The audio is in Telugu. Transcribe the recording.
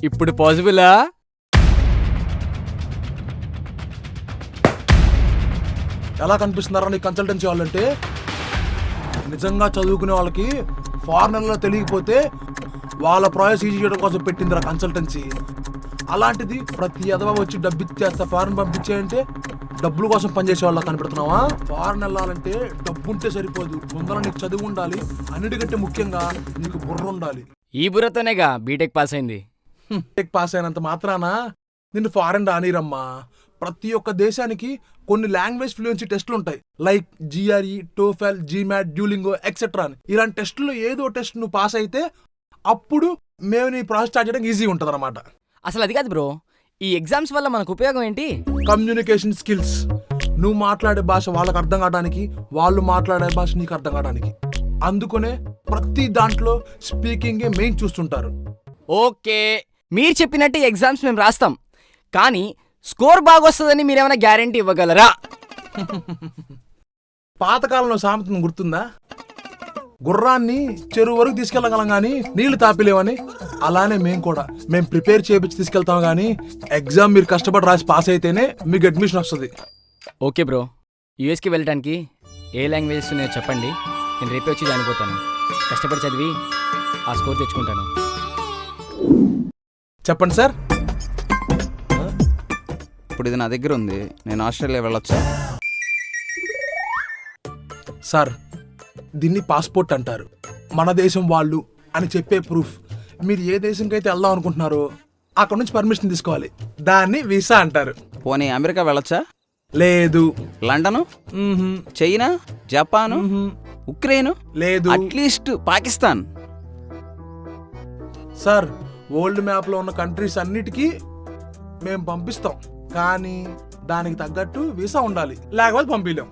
ఇప్పుడు పాసిబులా? ఎలా కనిపిస్తున్నారా నీ కన్సల్టెన్సీ వాళ్ళంటే? నిజంగా చదువుకునే వాళ్ళకి ఫారెనర్లో తెలియకపోతే వాళ్ళ ప్రాసెస్ ఈజీ చేయడం కోసం పెట్టిందిరా కన్సల్టెన్సీ. అలాంటిది ప్రతి ఎదవ వచ్చి డబ్బు ఇచ్చేస్తా ఫారెన్ పంపించేయంటే డబ్బుల కోసం పనిచేసే వాళ్ళ కనిపెడుతున్నావా? ఫారెన్ వెళ్ళాలంటే డబ్బు ఉంటే సరిపోదు, ముందర నీకు చదువు ఉండాలి, అన్నిటికంటే ముఖ్యంగా నీకు బుర్ర ఉండాలి. ఈ బుర్రతోనేగా బీటెక్ పాస్ అయింది. టెక్ పాస్ అయినంత మాత్రాన నిన్ను ఫారెన్ రానిరమ్మా. ప్రతి ఒక్క దేశానికి కొన్ని లాంగ్వేజ్ ఫ్లూయెన్సీ టెస్టులు ఉంటాయి, like GRE, TOEFL, GMAT, Duolingo etcetera అని. ఇలాంటి టెస్టుల్లో ఏదో టెస్ట్ నువ్వు పాస్ అయితే అప్పుడు మేము నీ ప్రాసెస్ స్టార్ట్ చేయడానికి ఈజీ ఉంటుంది అనమాట. అసలు అది కాదు బ్రో, ఈ ఎగ్జామ్స్ వల్ల మనకు ఉపయోగం ఏంటి? Communication skills. నువ్వు మాట్లాడే భాష వాళ్ళకి అర్థం కావడానికి, వాళ్ళు మాట్లాడే భాష నీకు అర్థం కావడానికి. అందుకనే ప్రతి దాంట్లో స్పీకింగే మెయిన్ చూస్తుంటారు. ఓకే, మీరు చెప్పినట్టు ఎగ్జామ్స్ మేము రాస్తాం, కానీ స్కోర్ బాగొస్తుందని మీరేమైనా గ్యారంటీ ఇవ్వగలరా? పాతకాలంలో సామెతను గుర్తుందా? గుర్రాన్ని చెరువు వరకు తీసుకెళ్ళగలం కానీ నీళ్లు తాపిలేవని. అలానే మేము ప్రిపేర్ చేయించి తీసుకెళ్తాం కానీ ఎగ్జామ్ మీరు కష్టపడి రాసి పాస్ అయితేనే మీకు అడ్మిషన్ వస్తుంది. ఓకే బ్రో, యూఎస్కి వెళ్ళడానికి ఏ లాంగ్వేజెస్ ఉన్నాయో చెప్పండి, నేను రేపే వచ్చి జాయిన్. కష్టపడి చదివి ఆ స్కోర్ తెచ్చుకుంటాను. చెప్పండి సార్. ఇప్పుడు ఇది నా దగ్గర ఉంది, నేను ఆస్ట్రేలియా వెళ్ళొచ్చా? సార్, దీన్ని పాస్పోర్ట్ అంటారు. మన దేశం వాళ్ళు అని చెప్పే ప్రూఫ్. మీరు ఏ దేశంకి అయితే వెళ్దాం అనుకుంటున్నారో అక్కడ నుంచి పర్మిషన్ తీసుకోవాలి, దాన్ని వీసా అంటారు. పోనీ అమెరికా వెళ్ళొచ్చా? లేదు. లండను, చైనా, జపాను, ఉక్రెయిన్, లేదు. At least Pakistan. Sir, world map లో ఉన్న కంట్రీస్ అన్నిటికీ మేము పంపిస్తాం, కానీ దానికి తగ్గట్టు వీసా ఉండాలి, లేకపోతే పంపించలేం.